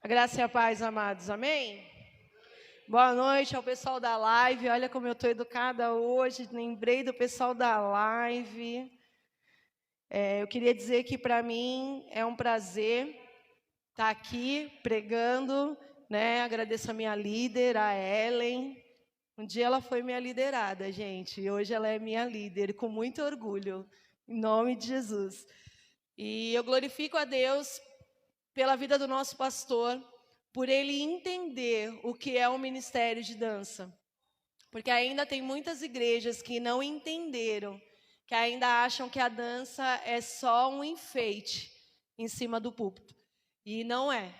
A graça e a paz, amados. Amém? Boa noite ao pessoal da live. Olha como eu estou educada hoje. Lembrei do pessoal da live. Eu queria dizer que para mim é um prazer estar aqui pregando, né? Agradeço a minha líder, a Ellen. Um dia ela foi minha liderada, gente. E hoje ela é minha líder, com muito orgulho, em nome de Jesus. E eu glorifico a Deus pela vida do nosso pastor, por ele entender o que é o ministério de dança. Porque ainda tem muitas igrejas que não entenderam, que ainda acham que a dança é só um enfeite em cima do púlpito. E não é.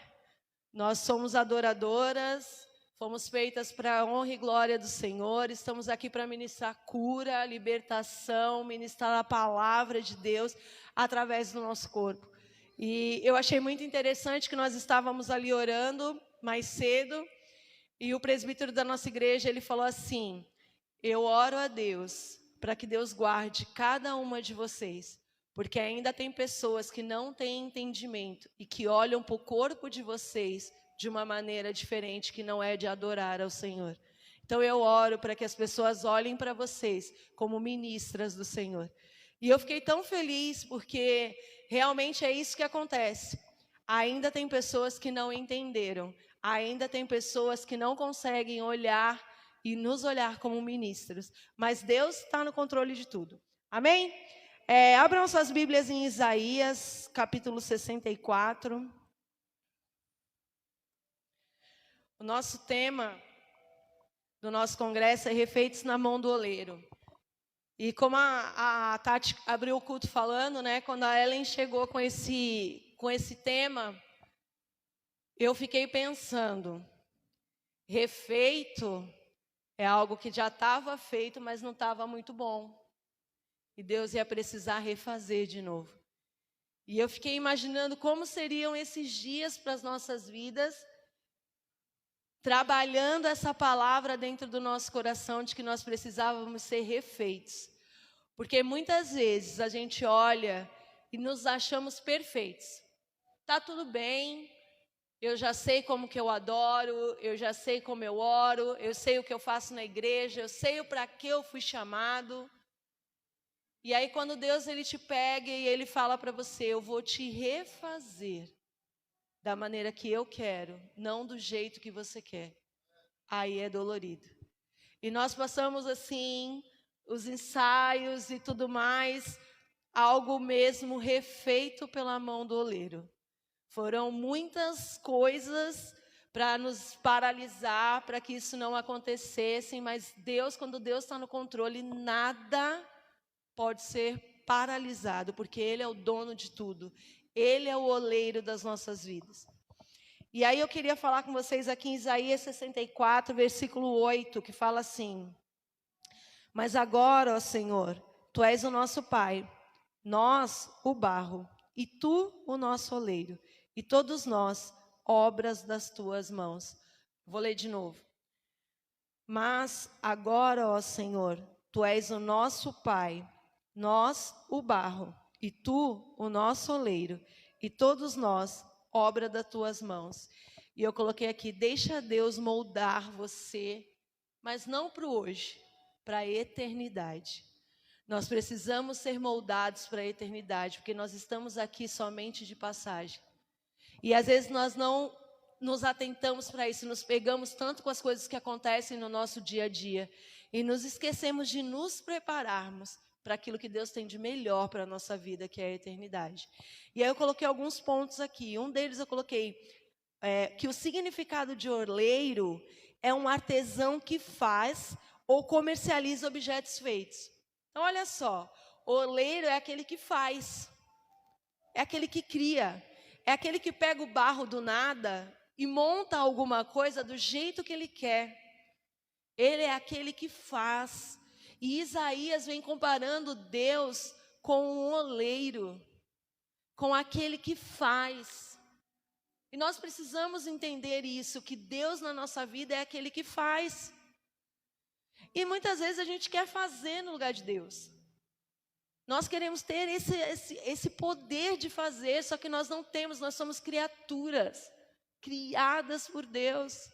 Nós somos adoradoras, fomos feitas para a honra e glória do Senhor, estamos aqui para ministrar cura, libertação, ministrar a palavra de Deus através do nosso corpo. E eu achei muito interessante que nós estávamos ali orando mais cedo, e o presbítero da nossa igreja, ele falou assim: eu oro a Deus para que Deus guarde cada uma de vocês, porque ainda tem pessoas que não têm entendimento e que olham para o corpo de vocês de uma maneira diferente, que não é de adorar ao Senhor. Então eu oro para que as pessoas olhem para vocês como ministras do Senhor. E eu fiquei tão feliz porque realmente é isso que acontece. Ainda tem pessoas que não entenderam, ainda tem pessoas que não conseguem olhar e nos olhar como ministros, mas Deus está no controle de tudo. Amém? Abram suas Bíblias em Isaías, capítulo 64. O nosso tema do nosso congresso é Refeitos na Mão do Oleiro. E como a Tati abriu o culto falando, né, quando a Ellen chegou com esse tema, eu fiquei pensando, refeito é algo que já estava feito, mas não estava muito bom. E Deus ia precisar refazer de novo. E eu fiquei imaginando como seriam esses dias para as nossas vidas, trabalhando essa palavra dentro do nosso coração de que nós precisávamos ser refeitos. Porque muitas vezes a gente olha e nos achamos perfeitos. Tá tudo bem, eu já sei como que eu adoro, eu já sei como eu oro, eu sei o que eu faço na igreja, eu sei para que eu fui chamado. E aí quando Deus ele te pega e ele fala para você, eu vou te refazer da maneira que eu quero, não do jeito que você quer. Aí é dolorido. E nós passamos assim, os ensaios e tudo mais, algo mesmo refeito pela mão do oleiro. Foram muitas coisas para nos paralisar, para que isso não acontecesse, mas Deus, quando Deus está no controle, nada pode ser paralisado, porque Ele é o dono de tudo. Ele é o oleiro das nossas vidas. E aí eu queria falar com vocês aqui em Isaías 64, versículo 8, que fala assim: mas agora, ó Senhor, Tu és o nosso Pai, nós o barro, e Tu o nosso oleiro, e todos nós, obras das Tuas mãos. Vou ler de novo. Mas agora, ó Senhor, Tu és o nosso Pai, nós o barro, e Tu o nosso oleiro, e todos nós, obra das Tuas mãos. E eu coloquei aqui, deixa Deus moldar você, mas não para o hoje, para a eternidade. Nós precisamos ser moldados para a eternidade, porque nós estamos aqui somente de passagem. E às vezes nós não nos atentamos para isso, nos pegamos tanto com as coisas que acontecem no nosso dia a dia, e nos esquecemos de nos prepararmos para aquilo que Deus tem de melhor para a nossa vida, que é a eternidade. E aí eu coloquei alguns pontos aqui. Um deles eu coloquei que o significado de oleiro é um artesão que faz ou comercializa objetos feitos. Então, olha só, oleiro é aquele que faz, é aquele que cria, é aquele que pega o barro do nada e monta alguma coisa do jeito que ele quer. Ele é aquele que faz. E Isaías vem comparando Deus com um oleiro, com aquele que faz. E nós precisamos entender isso, que Deus na nossa vida é aquele que faz. E muitas vezes a gente quer fazer no lugar de Deus. Nós queremos ter esse poder de fazer, só que nós não temos, nós somos criaturas criadas por Deus.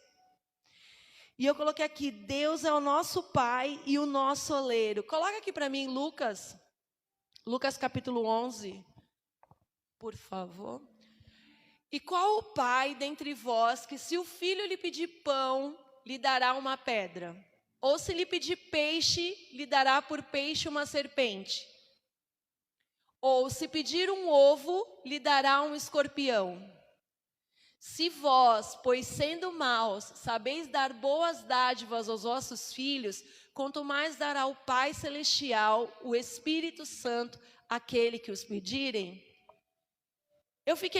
E eu coloquei aqui, Deus é o nosso Pai e o nosso oleiro. Coloca aqui para mim Lucas capítulo 11, por favor. E qual o pai dentre vós que, se o filho lhe pedir pão, lhe dará uma pedra? Ou se lhe pedir peixe, lhe dará por peixe uma serpente? Ou se pedir um ovo, lhe dará um escorpião? Se vós, pois sendo maus, sabeis dar boas dádivas aos vossos filhos, quanto mais dará o Pai Celestial, o Espírito Santo, àquele que os pedirem?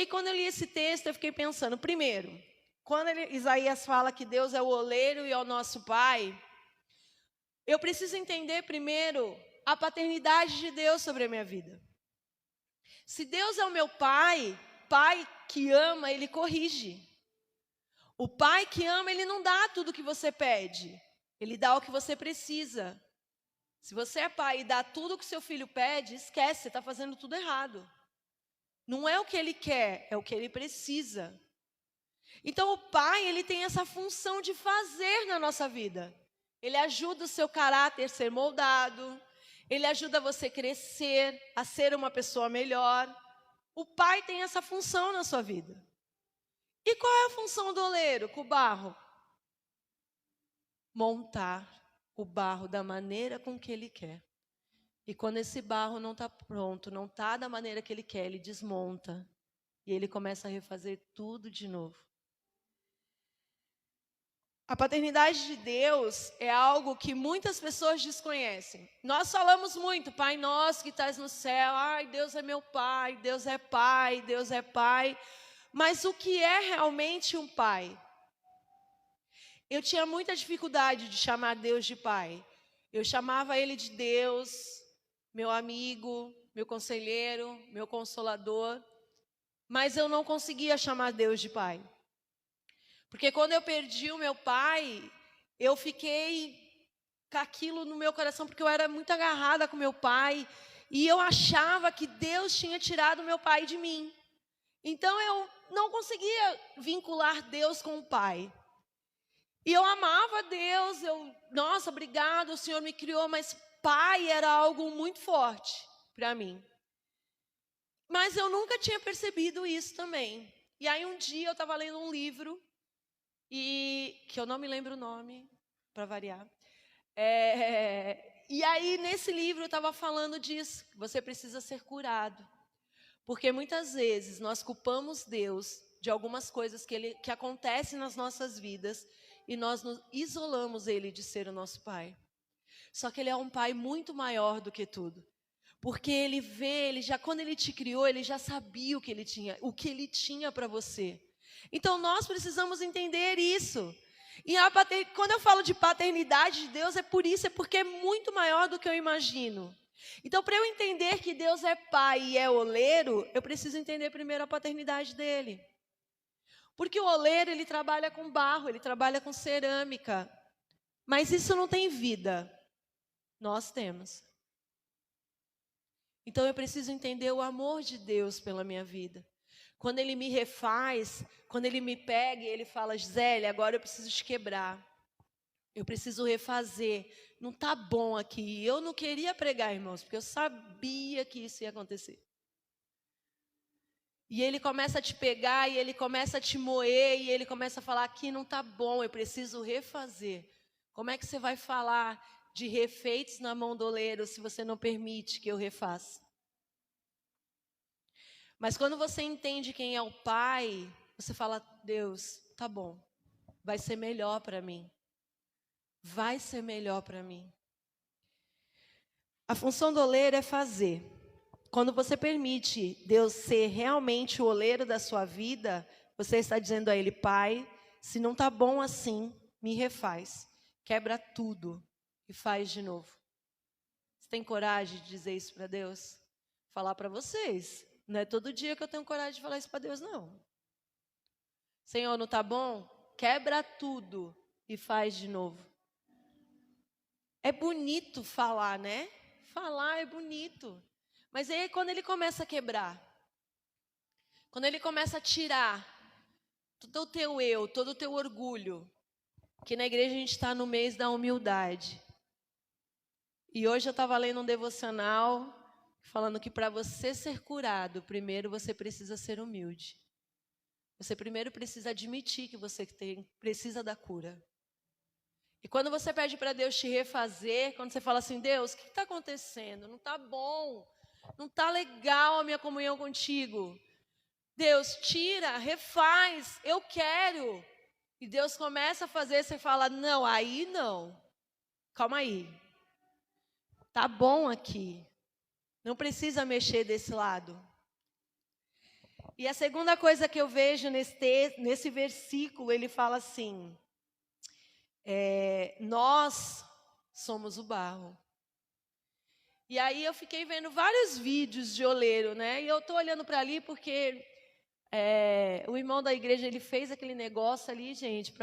Quando eu li esse texto, eu fiquei pensando, primeiro, quando Isaías fala que Deus é o oleiro e é o nosso Pai, eu preciso entender primeiro a paternidade de Deus sobre a minha vida. Se Deus é o meu Pai que ama, Ele corrige. O Pai que ama, Ele não dá tudo o que você pede. Ele dá o que você precisa. Se você é pai e dá tudo o que seu filho pede, esquece, você está fazendo tudo errado. Não é o que Ele quer, é o que Ele precisa. Então o Pai, Ele tem essa função de fazer na nossa vida. Ele ajuda o seu caráter a ser moldado. Ele ajuda você a crescer, a ser uma pessoa melhor. O Pai tem essa função na sua vida. E qual é a função do oleiro com o barro? Montar o barro da maneira com que Ele quer. E quando esse barro não está pronto, não está da maneira que Ele quer, Ele desmonta. E Ele começa a refazer tudo de novo. A paternidade de Deus é algo que muitas pessoas desconhecem. Nós falamos muito, Pai nosso que estás no céu, ai, Deus é meu Pai, Deus é Pai, Deus é Pai. Mas o que é realmente um pai? Eu tinha muita dificuldade de chamar Deus de Pai. Eu chamava Ele de Deus, meu amigo, meu conselheiro, meu consolador. Mas eu não conseguia chamar Deus de Pai. Porque quando eu perdi o meu pai, eu fiquei com aquilo no meu coração, porque eu era muito agarrada com meu pai, e eu achava que Deus tinha tirado o meu pai de mim. Então eu não conseguia vincular Deus com o pai. E eu amava Deus, nossa, obrigado, o Senhor me criou, mas pai era algo muito forte para mim. Mas eu nunca tinha percebido isso também. E aí um dia eu estava lendo um livro, que eu não me lembro o nome, para variar. E aí, nesse livro, eu estava falando disso, que você precisa ser curado. Porque muitas vezes nós culpamos Deus de algumas coisas que acontecem nas nossas vidas e nós nos isolamos Ele de ser o nosso Pai. Só que Ele é um Pai muito maior do que tudo. Porque Ele quando Ele te criou, Ele já sabia o que Ele tinha para você. Então, nós precisamos entender isso. E quando eu falo de paternidade de Deus, é porque é muito maior do que eu imagino. Então, para eu entender que Deus é Pai e é oleiro, eu preciso entender primeiro a paternidade dEle. Porque o oleiro, ele trabalha com barro, ele trabalha com cerâmica. Mas isso não tem vida. Nós temos. Então, eu preciso entender o amor de Deus pela minha vida. Quando Ele me refaz, quando Ele me pega e Ele fala, Gisele, agora eu preciso te quebrar. Eu preciso refazer. Não está bom aqui. Eu não queria pregar, irmãos, porque eu sabia que isso ia acontecer. E Ele começa a te pegar, e Ele começa a te moer, e Ele começa a falar, aqui não está bom, eu preciso refazer. Como é que você vai falar de refeitos na mão do oleiro se você não permite que eu refaça? Mas quando você entende quem é o Pai, você fala, Deus, tá bom, vai ser melhor para mim. Vai ser melhor para mim. A função do oleiro é fazer. Quando você permite Deus ser realmente o oleiro da sua vida, você está dizendo a Ele, Pai, se não tá bom assim, me refaz. Quebra tudo e faz de novo. Você tem coragem de dizer isso para Deus? Falar para vocês. Não é todo dia que eu tenho coragem de falar isso para Deus, não. Senhor, não está bom? Quebra tudo e faz de novo. É bonito falar, né? Falar é bonito. Mas aí quando Ele começa a quebrar, quando Ele começa a tirar todo o teu eu, todo o teu orgulho. Que na igreja a gente está no mês da humildade. E hoje eu estava lendo um devocional falando que para você ser curado, primeiro você precisa ser humilde. Você primeiro precisa admitir que você precisa da cura. E quando você pede para Deus te refazer, quando você fala assim, Deus, o que está acontecendo? Não está bom, não está legal a minha comunhão contigo. Deus, tira, refaz, eu quero. E Deus começa a fazer, você fala, não, aí não. Calma aí. Tá bom aqui. Não precisa mexer desse lado. E a segunda coisa que eu vejo nesse versículo, ele fala assim, nós somos o barro. E aí eu fiquei vendo vários vídeos de oleiro, né? E eu tô olhando para ali porque o irmão da igreja, ele fez aquele negócio ali, gente,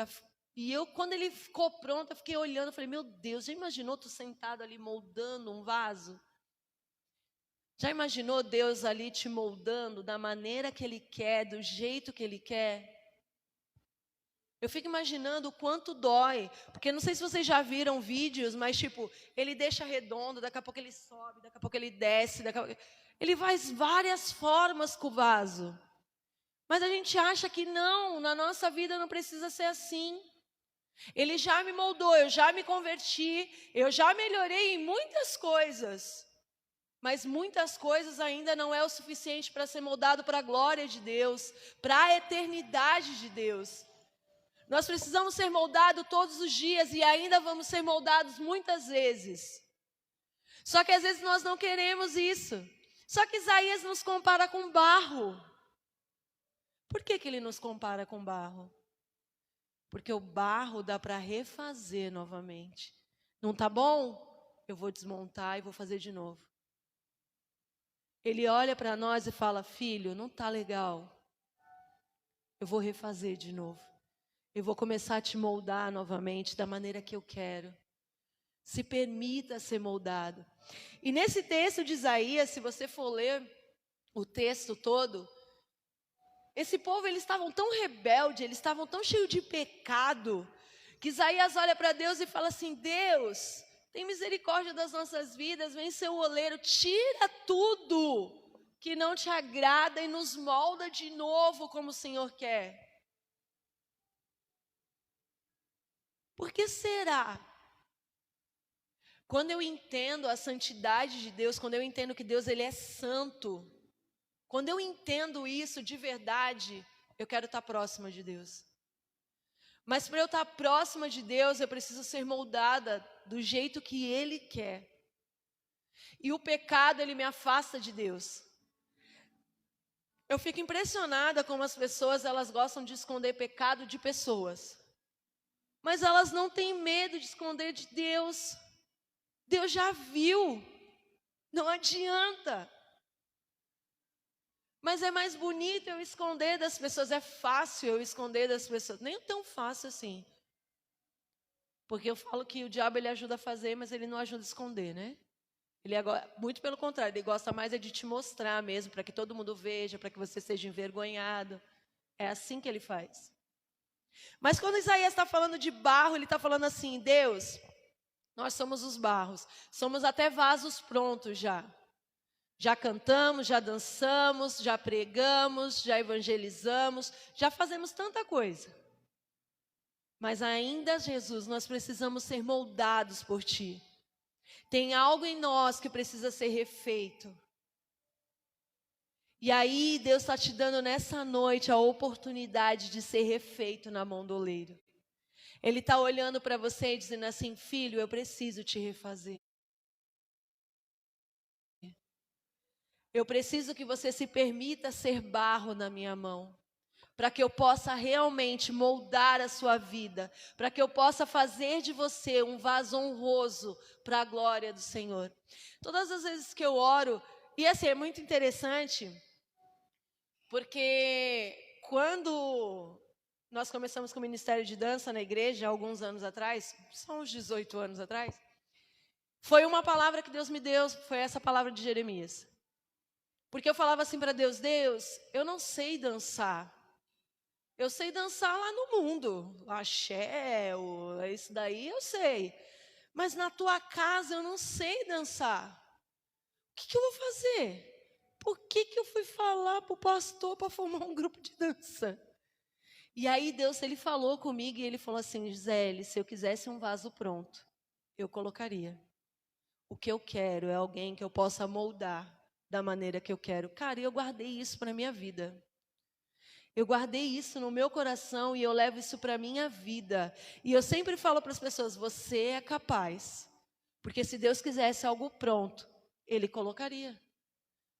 e eu, quando ele ficou pronto, eu fiquei olhando, eu falei, meu Deus, já imaginou tu sentado ali moldando um vaso? Já imaginou Deus ali te moldando da maneira que Ele quer, do jeito que Ele quer? Eu fico imaginando o quanto dói, porque não sei se vocês já viram vídeos, mas tipo, ele deixa redondo, daqui a pouco ele sobe, daqui a pouco ele desce, ele faz várias formas com o vaso. Mas a gente acha que não, na nossa vida não precisa ser assim. Ele já me moldou, eu já me converti, eu já melhorei em muitas coisas. Mas muitas coisas ainda não é o suficiente para ser moldado para a glória de Deus, para a eternidade de Deus. Nós precisamos ser moldados todos os dias e ainda vamos ser moldados muitas vezes. Só que às vezes nós não queremos isso. Só que Isaías nos compara com barro. Por que ele nos compara com barro? Porque o barro dá para refazer novamente. Não tá bom? Eu vou desmontar e vou fazer de novo. Ele olha para nós e fala, filho, não tá legal. Eu vou refazer de novo. Eu vou começar a te moldar novamente da maneira que eu quero. Se permita ser moldado. E nesse texto de Isaías, se você for ler o texto todo, esse povo, eles estavam tão rebeldes, eles estavam tão cheios de pecado, que Isaías olha para Deus e fala assim, Deus, tem misericórdia das nossas vidas, vem ser o oleiro, tira tudo que não te agrada e nos molda de novo como o Senhor quer. Por que será? Quando eu entendo a santidade de Deus, quando eu entendo que Deus ele é santo, quando eu entendo isso de verdade, eu quero estar próxima de Deus. Mas para eu estar próxima de Deus, eu preciso ser moldada do jeito que Ele quer. E o pecado, ele me afasta de Deus. Eu fico impressionada como as pessoas, elas gostam de esconder pecado de pessoas. Mas elas não têm medo de esconder de Deus. Deus já viu. Não adianta. Mas é mais bonito eu esconder das pessoas. É fácil eu esconder das pessoas. Nem tão fácil assim. Porque eu falo que o diabo ele ajuda a fazer, mas ele não ajuda a esconder, né? Ele muito pelo contrário, ele gosta mais de te mostrar mesmo, para que todo mundo veja, para que você seja envergonhado. É assim que ele faz. Mas quando Isaías está falando de barro, ele está falando assim, Deus, nós somos os barros, somos até vasos prontos já. Já cantamos, já dançamos, já pregamos, já evangelizamos, já fazemos tanta coisa. Mas ainda, Jesus, nós precisamos ser moldados por Ti. Tem algo em nós que precisa ser refeito. E aí, Deus está te dando nessa noite a oportunidade de ser refeito na mão do oleiro. Ele está olhando para você e dizendo assim, filho, eu preciso te refazer. Eu preciso que você se permita ser barro na minha mão, para que eu possa realmente moldar a sua vida, para que eu possa fazer de você um vaso honroso para a glória do Senhor. Todas as vezes que eu oro, e assim, é muito interessante, porque quando nós começamos com o Ministério de Dança na igreja, alguns anos atrás, são uns 18 anos atrás, foi uma palavra que Deus me deu, foi essa palavra de Jeremias. Porque eu falava assim para Deus, Deus, eu não sei dançar. Eu sei dançar lá no mundo, axé, isso daí eu sei. Mas na tua casa eu não sei dançar. O que eu vou fazer? Por que eu fui falar para o pastor para formar um grupo de dança? E aí Deus, ele falou comigo e ele falou assim, Gisele, se eu quisesse um vaso pronto, eu colocaria. O que eu quero é alguém que eu possa moldar da maneira que eu quero. Cara, eu guardei isso para a minha vida. Eu guardei isso no meu coração e eu levo isso para a minha vida. E eu sempre falo para as pessoas, você é capaz. Porque se Deus quisesse algo pronto, Ele colocaria.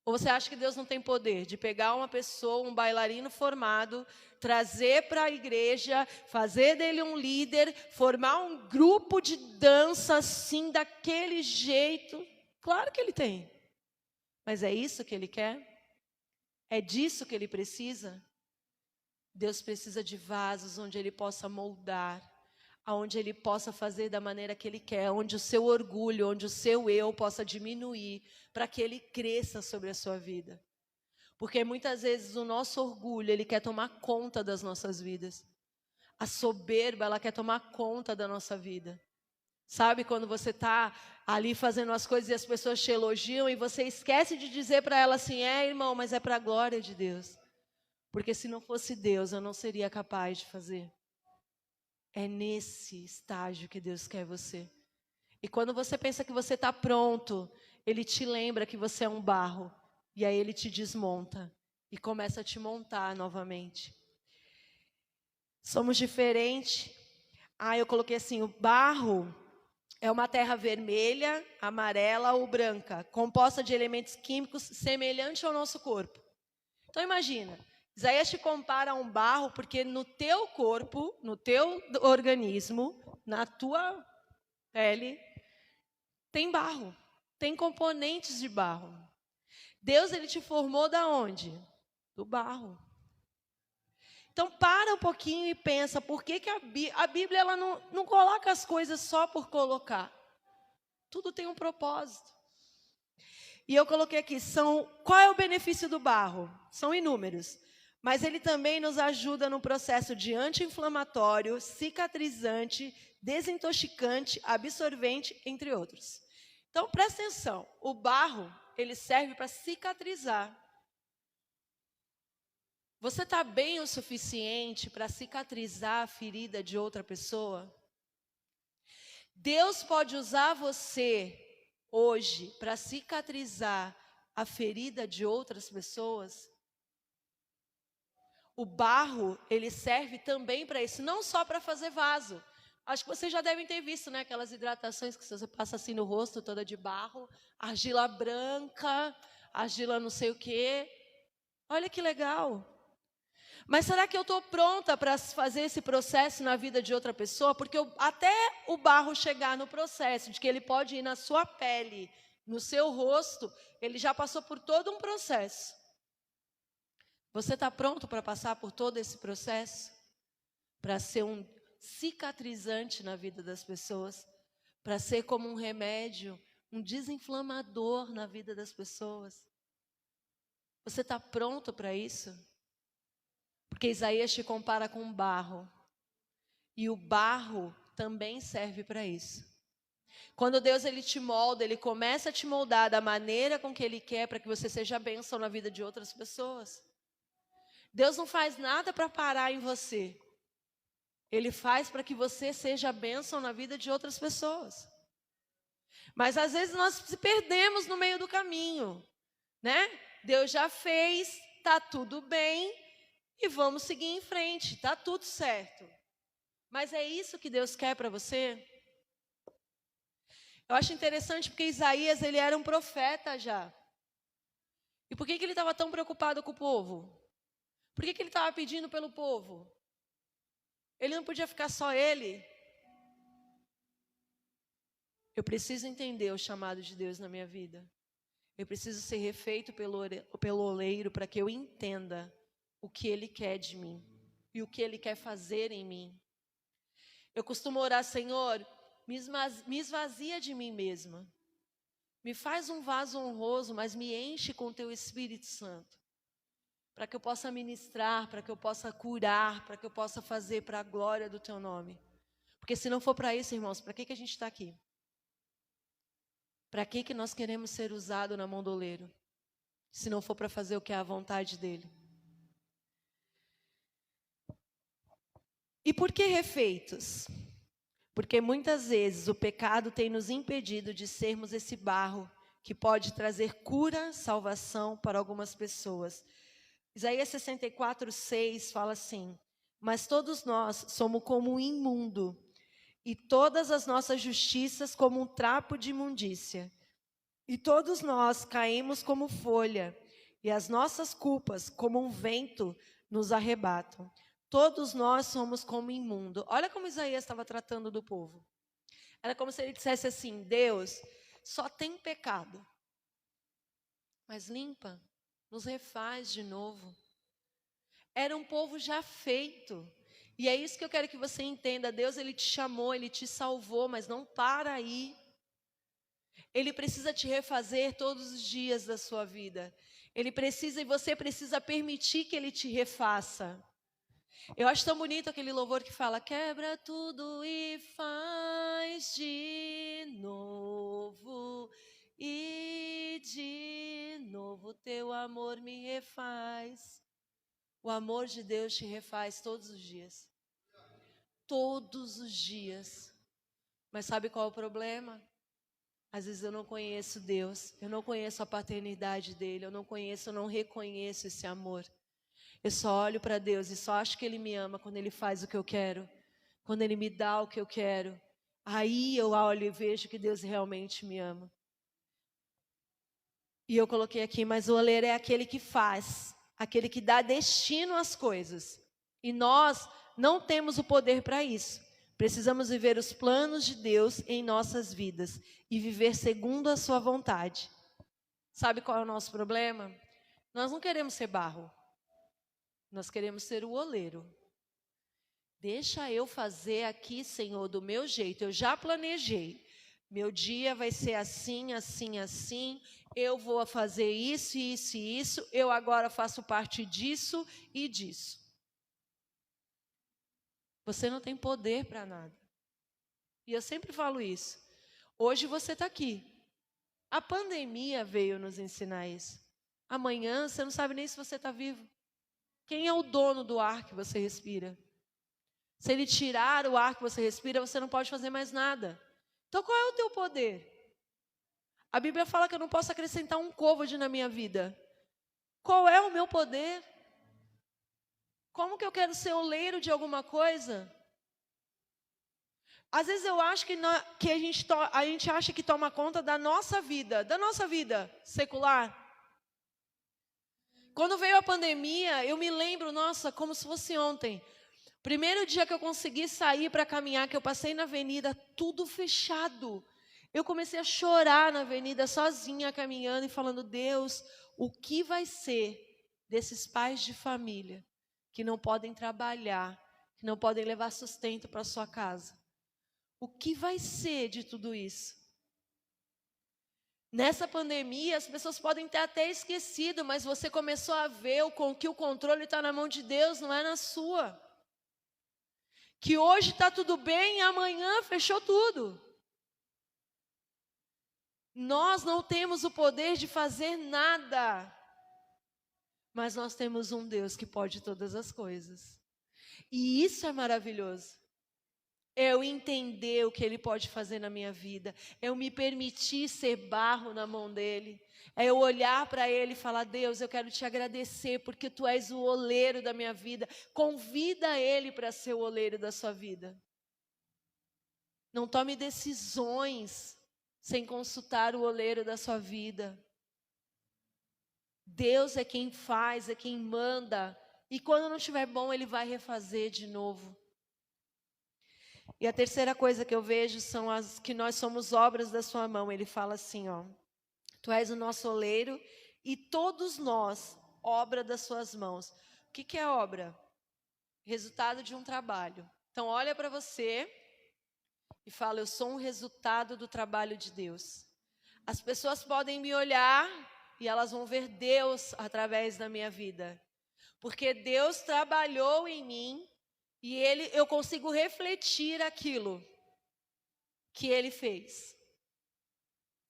Ou você acha que Deus não tem poder de pegar uma pessoa, um bailarino formado, trazer para a igreja, fazer dele um líder, formar um grupo de dança assim, daquele jeito? Claro que Ele tem. Mas é isso que Ele quer? É disso que Ele precisa? Deus precisa de vasos onde Ele possa moldar, onde Ele possa fazer da maneira que Ele quer, onde o seu orgulho, onde o seu eu possa diminuir, para que Ele cresça sobre a sua vida. Porque muitas vezes o nosso orgulho, ele quer tomar conta das nossas vidas. A soberba, ela quer tomar conta da nossa vida. Sabe quando você está ali fazendo as coisas e as pessoas te elogiam e você esquece de dizer para ela assim, irmão, mas é para a glória de Deus. Porque se não fosse Deus, eu não seria capaz de fazer. É nesse estágio que Deus quer você. E quando você pensa que você está pronto, Ele te lembra que você é um barro. E aí Ele te desmonta e começa a te montar novamente. Somos diferentes. Eu coloquei assim, o barro é uma terra vermelha, amarela ou branca, composta de elementos químicos semelhantes ao nosso corpo. Então imagina, Isaías te compara a um barro porque no teu corpo, no teu organismo, na tua pele, tem barro, tem componentes de barro. Deus, Ele te formou da onde? Do barro. Então para um pouquinho e pensa, por que a Bíblia ela não coloca as coisas só por colocar? Tudo tem um propósito. E eu coloquei aqui, qual é o benefício do barro? São inúmeros. Mas ele também nos ajuda no processo de anti-inflamatório, cicatrizante, desintoxicante, absorvente, entre outros. Então, presta atenção. O barro, ele serve para cicatrizar. Você está bem o suficiente para cicatrizar a ferida de outra pessoa? Deus pode usar você hoje para cicatrizar a ferida de outras pessoas? O barro, ele serve também para isso, não só para fazer vaso. Acho que vocês já devem ter visto, né? Aquelas hidratações que você passa assim no rosto, toda de barro, argila branca, argila não sei o quê. Olha que legal. Mas será que eu estou pronta para fazer esse processo na vida de outra pessoa? Porque até o barro chegar no processo, de que ele pode ir na sua pele, no seu rosto, ele já passou por todo um processo. Você está pronto para passar por todo esse processo? Para ser um cicatrizante na vida das pessoas? Para ser como um remédio, um desinflamador na vida das pessoas? Você está pronto para isso? Porque Isaías te compara com barro. E o barro também serve para isso. Quando Deus ele te molda, Ele começa a te moldar da maneira com que Ele quer para que você seja bênção na vida de outras pessoas. Deus não faz nada para parar em você. Ele faz para que você seja bênção na vida de outras pessoas. Mas às vezes nós se perdemos no meio do caminho, né? Deus já fez, tá tudo bem e vamos seguir em frente, tá tudo certo. Mas é isso que Deus quer para você? Eu acho interessante porque Isaías, ele era um profeta já. E por que ele estava tão preocupado com o povo? Por que ele estava pedindo pelo povo? Ele não podia ficar só ele? Eu preciso entender o chamado de Deus na minha vida. Eu preciso ser refeito pelo oleiro para que eu entenda o que Ele quer de mim e o que Ele quer fazer em mim. Eu costumo orar, Senhor, me esvazia de mim mesma. Me faz um vaso honroso, mas me enche com Teu Espírito Santo. para que eu possa ministrar, para que eu possa curar, para que eu possa fazer para a glória do teu nome. Porque se não for para isso, irmãos, para que a gente está aqui? Para que nós queremos ser usados na mão do oleiro? Se não for para fazer o que é a vontade dele. E por que refeitos? Porque muitas vezes o pecado tem nos impedido de sermos esse barro que pode trazer cura, salvação para algumas pessoas. Isaías 64:6 fala assim: mas todos nós somos como um imundo, e todas as nossas justiças como um trapo de imundícia. E todos nós caímos como folha, e as nossas culpas, como um vento, nos arrebatam. Todos nós somos como imundo. Olha como Isaías estava tratando do povo. Era como se ele dissesse assim: Deus, só tem pecado, mas limpa, nos refaz de novo. Era um povo já feito. E é isso que eu quero que você entenda. Deus, Ele te chamou, Ele te salvou, mas não para aí. Ele precisa te refazer todos os dias da sua vida. Ele precisa, e você precisa permitir que Ele te refaça. Eu acho tão bonito aquele louvor que fala: quebra tudo e faz de novo, e de novo teu amor me refaz. O amor de Deus te refaz todos os dias. Todos os dias. Mas sabe qual é o problema? Às vezes eu não conheço Deus, eu não conheço a paternidade dele, eu não reconheço esse amor. Eu só olho para Deus e só acho que Ele me ama quando Ele faz o que eu quero, quando Ele me dá o que eu quero. Aí eu olho e vejo que Deus realmente me ama. E eu coloquei aqui: mas o oleiro é aquele que faz, aquele que dá destino às coisas. E nós não temos o poder para isso. Precisamos viver os planos de Deus em nossas vidas e viver segundo a sua vontade. Sabe qual é o nosso problema? Nós não queremos ser barro. Nós queremos ser o oleiro. Deixa eu fazer aqui, Senhor, do meu jeito. Eu já planejei. Meu dia vai ser assim, assim, assim. Eu vou fazer isso, isso e isso. Eu agora faço parte disso e disso. Você não tem poder para nada. E eu sempre falo isso. Hoje você está aqui. A pandemia veio nos ensinar isso. Amanhã você não sabe nem se você está vivo. Quem é o dono do ar que você respira? Se ele tirar o ar que você respira, você não pode fazer mais nada. Então qual é o teu poder? A Bíblia fala que eu não posso acrescentar um côvado na minha vida. Qual é o meu poder? Como que eu quero ser oleiro de alguma coisa? Às vezes eu acho que a gente acha que toma conta da nossa vida secular. Quando veio a pandemia, eu me lembro, nossa, como se fosse ontem. Primeiro dia que eu consegui sair para caminhar, que eu passei na avenida, tudo fechado. Eu comecei a chorar na avenida, sozinha, caminhando e falando: Deus, o que vai ser desses pais de família que não podem trabalhar, que não podem levar sustento para sua casa? O que vai ser de tudo isso? Nessa pandemia, as pessoas podem ter até esquecido, mas você começou a ver que o controle está na mão de Deus, não é na sua. Que hoje está tudo bem e amanhã fechou tudo. Nós não temos o poder de fazer nada, mas nós temos um Deus que pode todas as coisas. E isso é maravilhoso. Eu entender o que Ele pode fazer na minha vida, eu me permitir ser barro na mão dEle, é eu olhar para Ele e falar: Deus, eu quero te agradecer porque Tu és o oleiro da minha vida. Convida Ele para ser o oleiro da sua vida. Não tome decisões sem consultar o oleiro da sua vida. Deus é quem faz, é quem manda, e quando não estiver bom, Ele vai refazer de novo. E a terceira coisa que eu vejo são as que nós somos obras da sua mão. Ele fala assim, ó: Tu és o nosso oleiro e todos nós, obra das suas mãos. O que é obra? Resultado de um trabalho. Então olha para você e fala: eu sou um resultado do trabalho de Deus. As pessoas podem me olhar e elas vão ver Deus através da minha vida. Porque Deus trabalhou em mim e eu consigo refletir aquilo que Ele fez.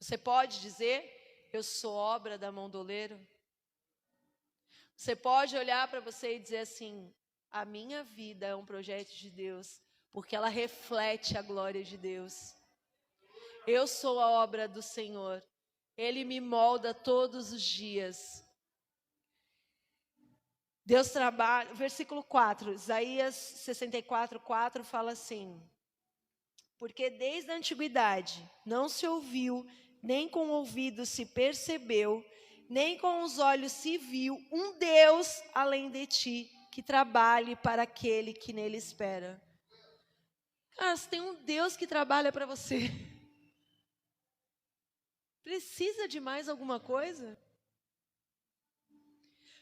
Você pode dizer, eu sou obra da mão do oleiro? Você pode olhar para você e dizer assim, a minha vida é um projeto de Deus, porque ela reflete a glória de Deus. Eu sou a obra do Senhor. Ele me molda todos os dias. Deus trabalha, versículo 4, Isaías 64, 4 fala assim: porque desde a antiguidade não se ouviu, nem com o ouvido se percebeu, nem com os olhos se viu um Deus além de ti, que trabalhe para aquele que nele espera. Cara, você tem um Deus que trabalha para você. Precisa de mais alguma coisa?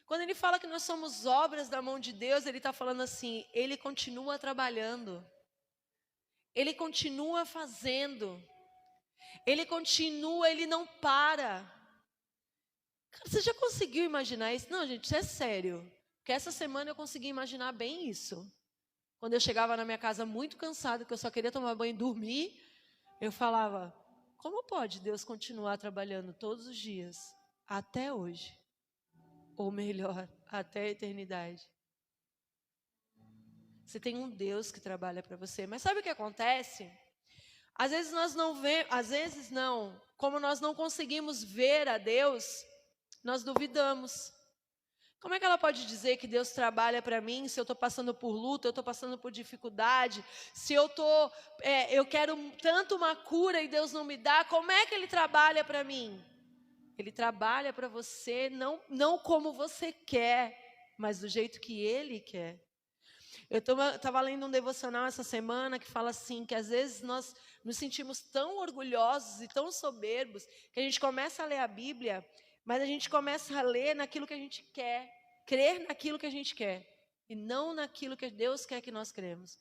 Quando ele fala que nós somos obras da mão de Deus, ele está falando assim, ele continua trabalhando. Ele continua fazendo. Ele continua, ele não para. Cara, você já conseguiu imaginar isso? Não, gente, isso é sério. Porque essa semana eu consegui imaginar bem isso. Quando eu chegava na minha casa muito cansada, que eu só queria tomar banho e dormir, eu falava, como pode Deus continuar trabalhando todos os dias, até hoje? Ou melhor, até a eternidade. Você tem um Deus que trabalha para você. Mas sabe o que acontece? Às vezes nós não vemos, às vezes não. Como nós não conseguimos ver a Deus, nós duvidamos. Como é que ela pode dizer que Deus trabalha para mim se eu estou passando por luta, eu estou passando por dificuldade, se eu quero tanto uma cura e Deus não me dá, como é que Ele trabalha para mim? Ele trabalha para você não como você quer, mas do jeito que Ele quer. Eu estava lendo um devocional essa semana que fala assim, que às vezes nós nos sentimos tão orgulhosos e tão soberbos, que a gente começa a ler a Bíblia, mas a gente começa a ler naquilo que a gente quer, crer naquilo que a gente quer, e não naquilo que Deus quer que nós cremos.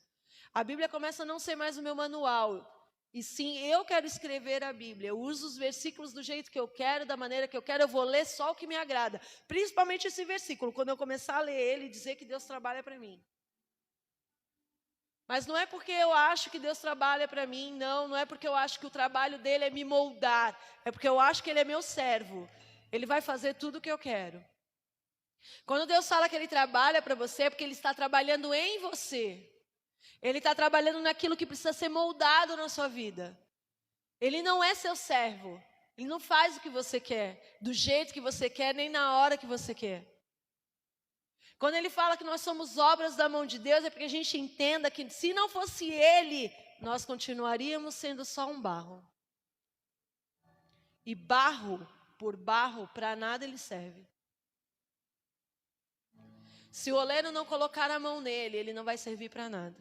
A Bíblia começa a não ser mais o meu manual, e sim, eu quero escrever a Bíblia, eu uso os versículos do jeito que eu quero, da maneira que eu quero, eu vou ler só o que me agrada, principalmente esse versículo, quando eu começar a ler ele e dizer que Deus trabalha para mim. Mas não é porque eu acho que Deus trabalha para mim, não é porque eu acho que o trabalho dele é me moldar, é porque eu acho que ele é meu servo, ele vai fazer tudo o que eu quero. Quando Deus fala que Ele trabalha para você, é porque Ele está trabalhando em você. Ele está trabalhando naquilo que precisa ser moldado na sua vida. Ele não é seu servo. Ele não faz o que você quer, do jeito que você quer, nem na hora que você quer. Quando Ele fala que nós somos obras da mão de Deus, é porque a gente entenda que se não fosse Ele, nós continuaríamos sendo só um barro. E barro por barro, para nada ele serve. Se o oleiro não colocar a mão nele, ele não vai servir para nada.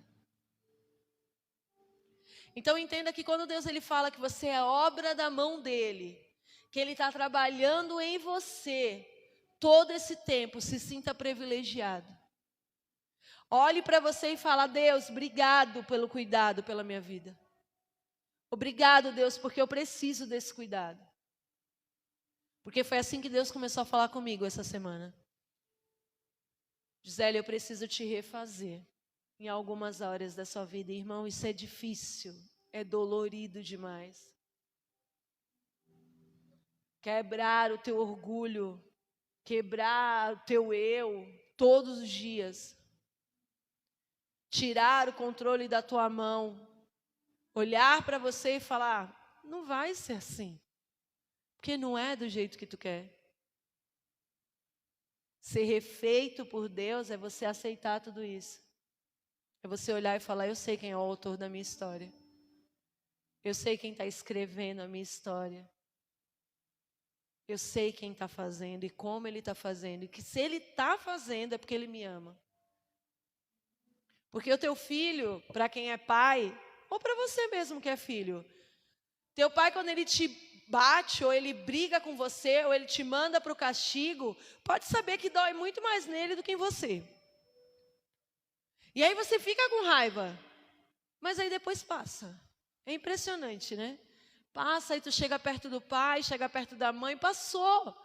Então entenda que quando Deus ele fala que você é obra da mão dele, que ele está trabalhando em você, todo esse tempo, se sinta privilegiado. Olhe para você e fala, Deus, obrigado pelo cuidado pela minha vida. Obrigado, Deus, porque eu preciso desse cuidado. Porque foi assim que Deus começou a falar comigo essa semana. Gisele, eu preciso te refazer em algumas áreas da sua vida. Irmão, isso é difícil, é dolorido demais. Quebrar o teu orgulho, quebrar o teu eu, todos os dias. Tirar o controle da tua mão. Olhar para você e falar, não vai ser assim. Porque não é do jeito que tu quer. Ser refeito por Deus é você aceitar tudo isso. É você olhar e falar, eu sei quem é o autor da minha história. Eu sei quem está escrevendo a minha história. Eu sei quem está fazendo e como Ele está fazendo. E que se Ele está fazendo é porque Ele me ama. Porque o teu filho, para quem é pai, ou para você mesmo que é filho, teu pai quando ele te bate, ou ele briga com você, ou ele te manda para o castigo, pode saber que dói muito mais nele do que em você. E aí você fica com raiva, mas aí depois passa. É impressionante, né? Passa e tu chega perto do pai, chega perto da mãe, passou.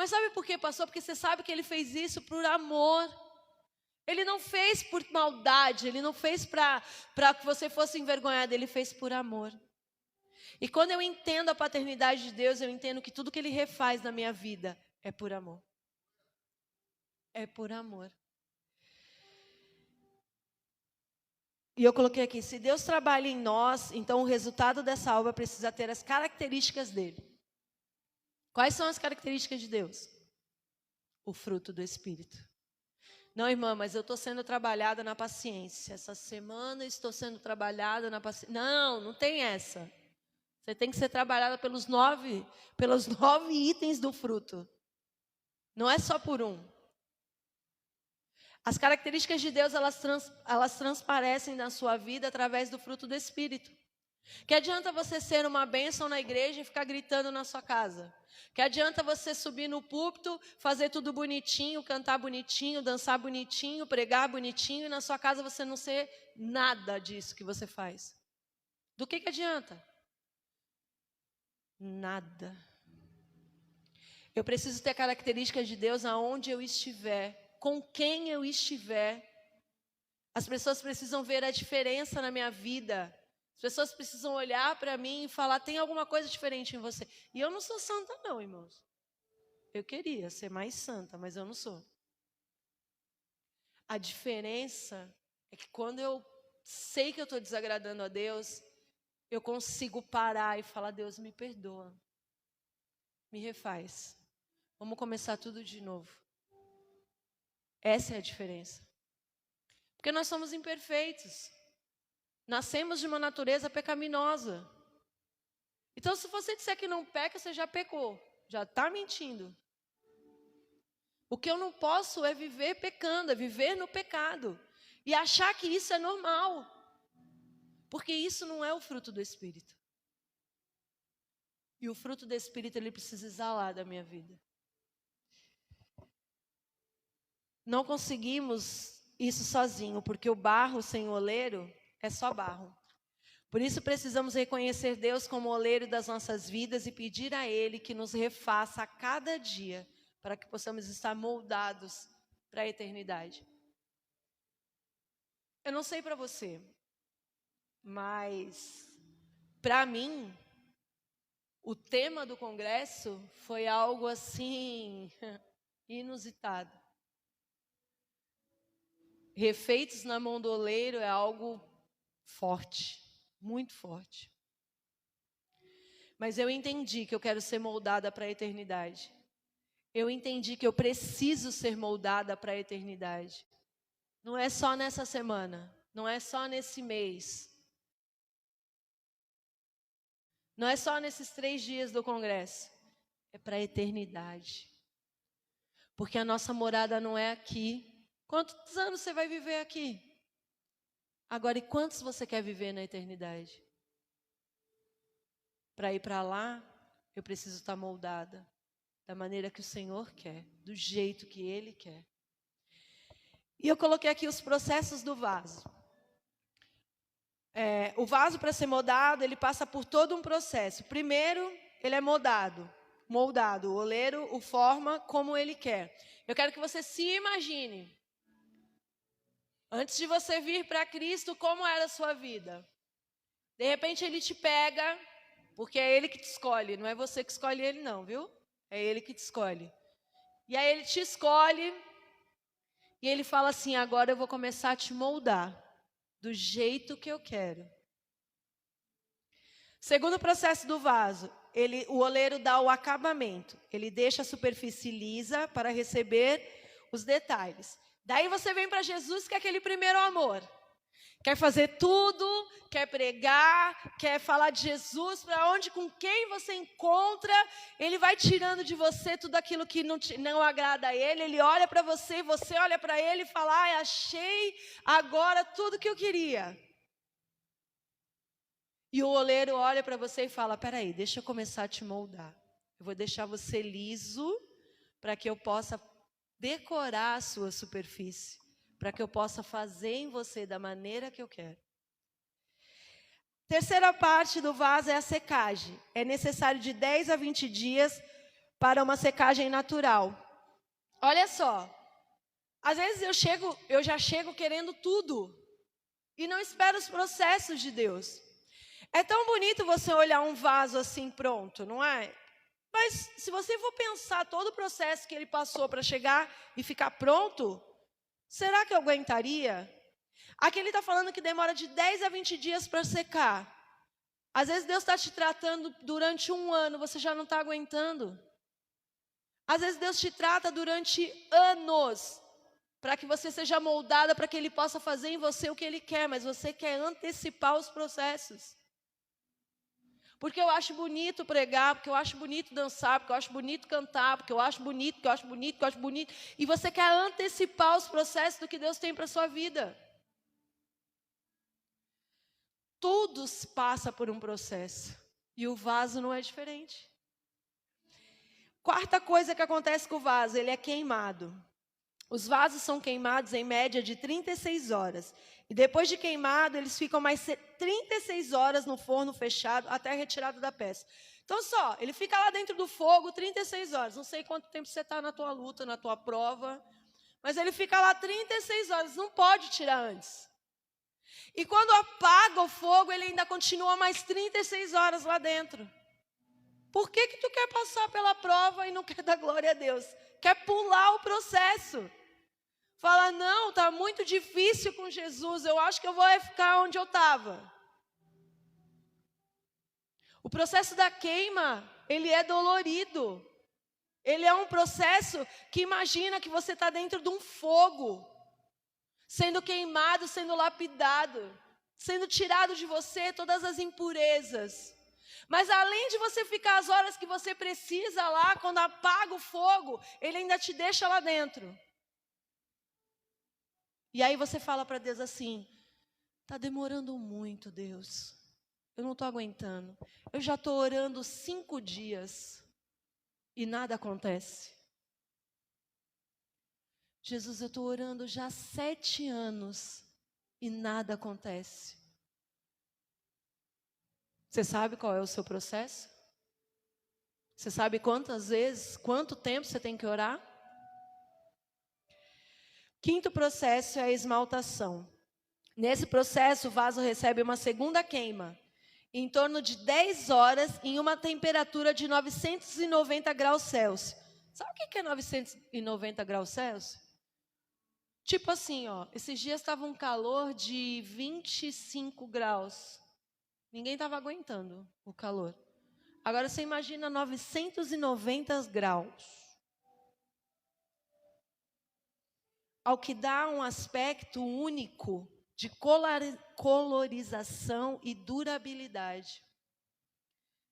Mas sabe por quê, pastor? Porque você sabe que ele fez isso por amor. Ele não fez por maldade, ele não fez para que você fosse envergonhado, ele fez por amor. E quando eu entendo a paternidade de Deus, eu entendo que tudo que ele refaz na minha vida é por amor. É por amor. E eu coloquei aqui, se Deus trabalha em nós, então o resultado dessa obra precisa ter as características dele. Quais são as características de Deus? O fruto do Espírito. Não, irmã, mas eu estou sendo trabalhada na paciência. Essa semana eu estou sendo trabalhada na paciência. Não, não tem essa. Você tem que ser trabalhada pelos 9 itens do fruto. Não é só por um. As características de Deus, elas transparecem na sua vida através do fruto do Espírito. Que adianta você ser uma bênção na igreja e ficar gritando na sua casa? Que adianta você subir no púlpito, fazer tudo bonitinho, cantar bonitinho, dançar bonitinho, pregar bonitinho, e na sua casa você não ser nada disso que você faz? Do que adianta? Nada. Eu preciso ter características de Deus aonde eu estiver, com quem eu estiver. As pessoas precisam ver a diferença na minha vida. As pessoas precisam olhar para mim e falar, tem alguma coisa diferente em você. E eu não sou santa não, irmãos. Eu queria ser mais santa, mas eu não sou. A diferença é que quando eu sei que eu estou desagradando a Deus, eu consigo parar e falar, Deus, me perdoa. Me refaz. Vamos começar tudo de novo. Essa é a diferença. Porque nós somos imperfeitos. Nascemos de uma natureza pecaminosa. Então, se você disser que não peca, você já pecou. Já está mentindo. O que eu não posso é viver pecando, é viver no pecado. E achar que isso é normal. Porque isso não é o fruto do Espírito. E o fruto do Espírito, ele precisa exalar da minha vida. Não conseguimos isso sozinho, porque o barro sem o oleiro é só barro. Por isso precisamos reconhecer Deus como oleiro das nossas vidas e pedir a Ele que nos refaça a cada dia, para que possamos estar moldados para a eternidade. Eu não sei para você, mas para mim, o tema do congresso foi algo assim, inusitado. Refeitos na mão do oleiro é algo forte, muito forte. Mas eu entendi que eu quero ser moldada para a eternidade. Eu entendi que eu preciso ser moldada para a eternidade. Não é só nessa semana, não é só nesse mês. Não é só nesses 3 dias do congresso. É para a eternidade. Porque a nossa morada não é aqui. Quantos anos você vai viver aqui? Agora, e quantos você quer viver na eternidade? Para ir para lá, eu preciso estar moldada da maneira que o Senhor quer, do jeito que Ele quer. E eu coloquei aqui os processos do vaso. O vaso, para ser moldado, ele passa por todo um processo. Primeiro, ele é moldado. O oleiro o forma como ele quer. Eu quero que você se imagine. Antes de você vir para Cristo, como era a sua vida? De repente ele te pega, porque é Ele que te escolhe, não é você que escolhe Ele não, viu? É Ele que te escolhe. E aí Ele te escolhe, e Ele fala assim, agora eu vou começar a te moldar, do jeito que eu quero. Segundo processo do vaso, o oleiro dá o acabamento. Ele deixa a superfície lisa para receber os detalhes. Daí você vem para Jesus, que é aquele primeiro amor. Quer fazer tudo, quer pregar, quer falar de Jesus, para onde, com quem você encontra, Ele vai tirando de você tudo aquilo que não agrada a Ele. Ele olha para você e você olha para Ele e fala, achei agora tudo que eu queria. E o oleiro olha para você e fala, peraí, deixa eu começar a te moldar. Eu vou deixar você liso para que eu possa decorar a sua superfície, para que eu possa fazer em você da maneira que eu quero. Terceira parte do vaso é a secagem. É necessário de 10 a 20 dias para uma secagem natural. Olha só, às vezes eu já chego querendo tudo e não espero os processos de Deus. É tão bonito você olhar um vaso assim pronto, não é? Mas se você for pensar todo o processo que ele passou para chegar e ficar pronto, será que eu aguentaria? Aqui ele está falando que demora de 10 a 20 dias para secar. Às vezes Deus está te tratando durante um ano, você já não está aguentando. Às vezes Deus te trata durante anos, para que você seja moldada, para que Ele possa fazer em você o que Ele quer, mas você quer antecipar os processos. Porque eu acho bonito pregar, porque eu acho bonito dançar, porque eu acho bonito cantar, porque eu acho bonito, porque eu acho bonito, porque eu acho bonito. E você quer antecipar os processos do que Deus tem para a sua vida. Tudo passa por um processo. E o vaso não é diferente. Quarta coisa que acontece com o vaso, ele é queimado. Os vasos são queimados em média de 36 horas. E depois de queimado, eles ficam mais 36 horas no forno fechado até a retirada da peça. Então só, ele fica lá dentro do fogo 36 horas. Não sei quanto tempo você está na tua luta, na tua prova. Mas ele fica lá 36 horas, não pode tirar antes. E quando apaga o fogo, ele ainda continua mais 36 horas lá dentro. Por que tu quer passar pela prova e não quer dar glória a Deus? Quer pular o processo. Fala, não, está muito difícil com Jesus, eu acho que eu vou ficar onde eu estava. O processo da queima, ele é dolorido. Ele é um processo que imagina que você está dentro de um fogo, sendo queimado, sendo lapidado, sendo tirado de você todas as impurezas. Mas além de você ficar as horas que você precisa lá, quando apaga o fogo, ele ainda te deixa lá dentro. E aí você fala para Deus assim, está demorando muito, Deus. Eu não estou aguentando. Eu já estou orando 5 dias e nada acontece. Jesus, eu estou orando já há 7 anos e nada acontece. Você sabe qual é o seu processo? Você sabe quantas vezes, quanto tempo você tem que orar? Quinto processo é a esmaltação. Nesse processo, o vaso recebe uma segunda queima, em torno de 10 horas, em uma temperatura de 990 graus Celsius. Sabe o que é 990 graus Celsius? Tipo assim, ó, esses dias estava um calor de 25 graus. Ninguém estava aguentando o calor. Agora você imagina 990 graus. Ao que dá um aspecto único de colorização e durabilidade.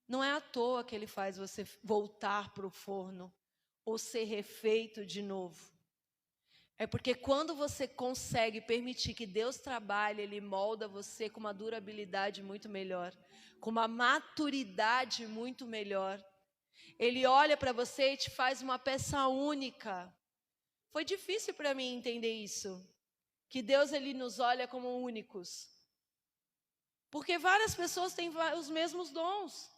Não é à toa que ele faz você voltar para o forno ou ser refeito de novo. É porque quando você consegue permitir que Deus trabalhe, Ele molda você com uma durabilidade muito melhor, com uma maturidade muito melhor. Ele olha para você e te faz uma peça única. Foi difícil para mim entender isso, que Deus ele nos olha como únicos. Porque várias pessoas têm os mesmos dons.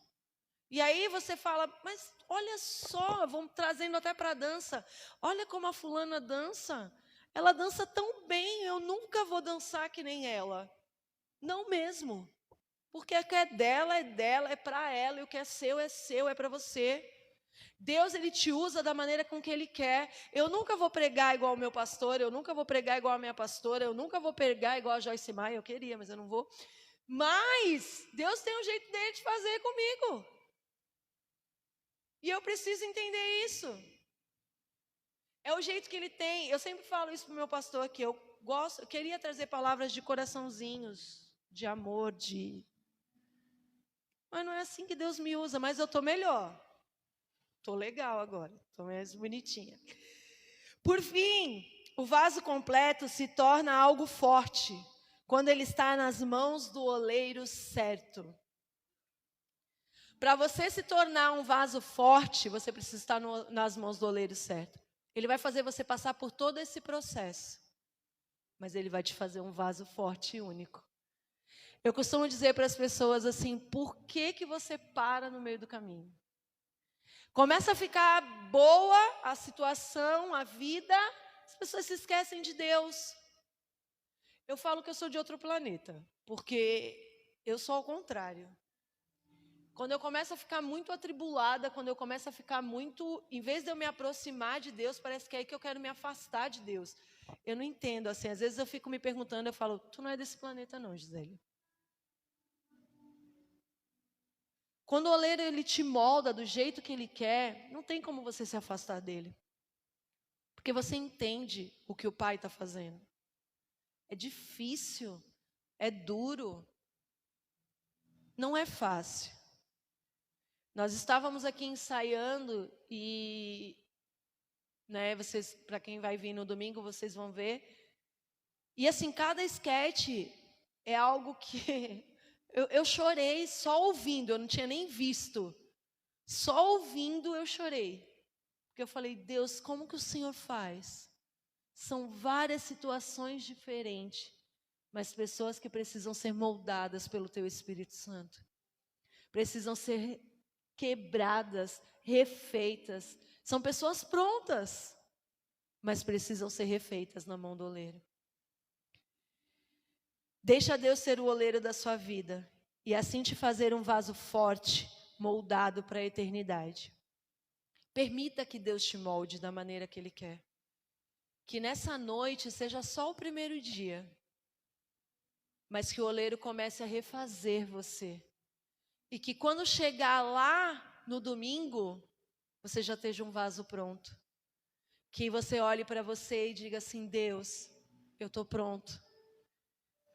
E aí você fala, mas olha só, vamos trazendo até para a dança. Olha como a fulana dança. Ela dança tão bem, eu nunca vou dançar que nem ela. Não mesmo. Porque o que é dela, é para ela. E o que é seu, é para você. Deus, Ele te usa da maneira com que Ele quer. Eu nunca vou pregar igual o meu pastor, eu nunca vou pregar igual a minha pastora, eu nunca vou pregar igual a Joyce Maia, eu queria, mas eu não vou. Mas Deus tem um jeito dele de fazer comigo. E eu preciso entender isso. É o jeito que Ele tem. Eu sempre falo isso para o meu pastor, que eu queria trazer palavras de coraçãozinhos, de amor, Mas não é assim que Deus me usa, mas eu estou melhor. Estou legal agora, estou mais bonitinha. Por fim, o vaso completo se torna algo forte, quando ele está nas mãos do oleiro certo. Para você se tornar um vaso forte, você precisa estar nas mãos do oleiro certo. Ele vai fazer você passar por todo esse processo, mas ele vai te fazer um vaso forte e único. Eu costumo dizer para as pessoas assim, por que você para no meio do caminho? Começa a ficar boa a situação, a vida, as pessoas se esquecem de Deus. Eu falo que eu sou de outro planeta, porque eu sou ao contrário. Quando eu começo a ficar muito atribulada, quando eu começo a ficar muito, em vez de eu me aproximar de Deus, parece que é aí que eu quero me afastar de Deus. Eu não entendo, assim, às vezes eu fico me perguntando, eu falo, tu não é desse planeta não, Gisele. Quando o oleiro ele te molda do jeito que ele quer, não tem como você se afastar dele. Porque você entende o que o pai está fazendo. É difícil, é duro, não é fácil. Nós estávamos aqui ensaiando e, né, vocês, para quem vai vir no domingo, vocês vão ver. E assim, cada esquete é algo que eu chorei só ouvindo, eu não tinha nem visto. Só ouvindo eu chorei. Porque eu falei, Deus, como que o Senhor faz? São várias situações diferentes, mas pessoas que precisam ser moldadas pelo Teu Espírito Santo. Precisam ser quebradas, refeitas. São pessoas prontas, mas precisam ser refeitas na mão do oleiro. Deixa Deus ser o oleiro da sua vida e assim te fazer um vaso forte, moldado para a eternidade. Permita que Deus te molde da maneira que Ele quer. Que nessa noite seja só o primeiro dia, mas que o oleiro comece a refazer você. E que quando chegar lá no domingo, você já esteja um vaso pronto. Que você olhe para você e diga assim, Deus, eu estou pronto.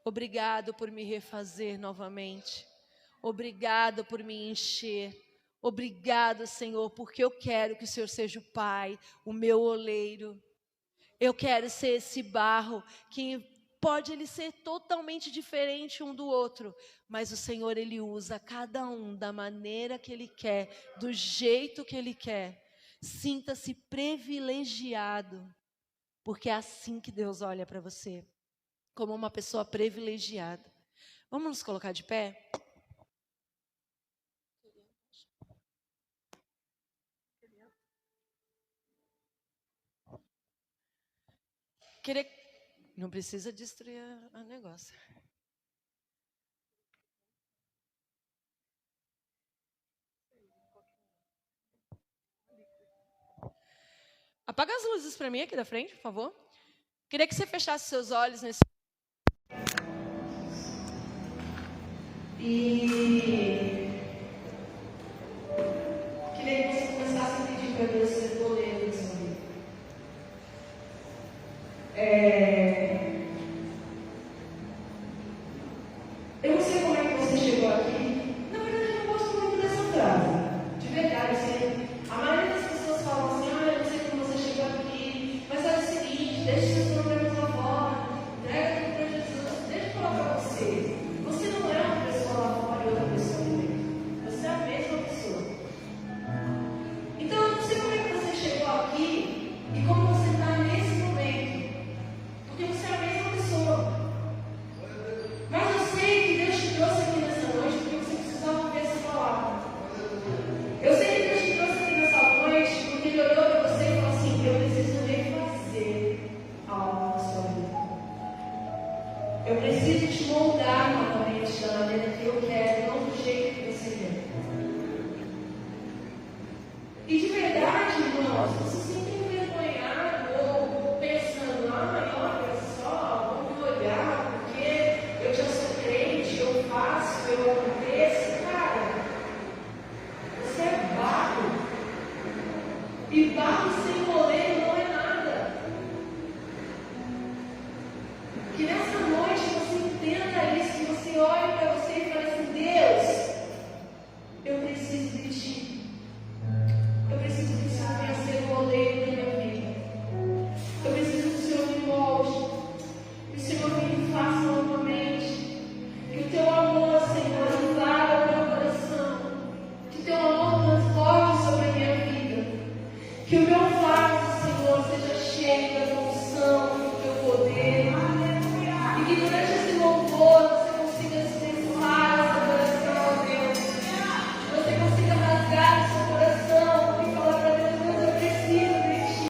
Obrigado por me refazer novamente. Obrigado por me encher. Obrigado, Senhor, porque eu quero que o Senhor seja o Pai, o meu oleiro. Eu quero ser esse barro que pode ele ser totalmente diferente um do outro, mas o Senhor ele usa cada um da maneira que Ele quer, do jeito que Ele quer. Sinta-se privilegiado, porque é assim que Deus olha para você, como uma pessoa privilegiada. Vamos nos colocar de pé? Não precisa destruir o negócio. Apaga as luzes para mim aqui da frente, por favor. Queria que você fechasse seus olhos nesse... E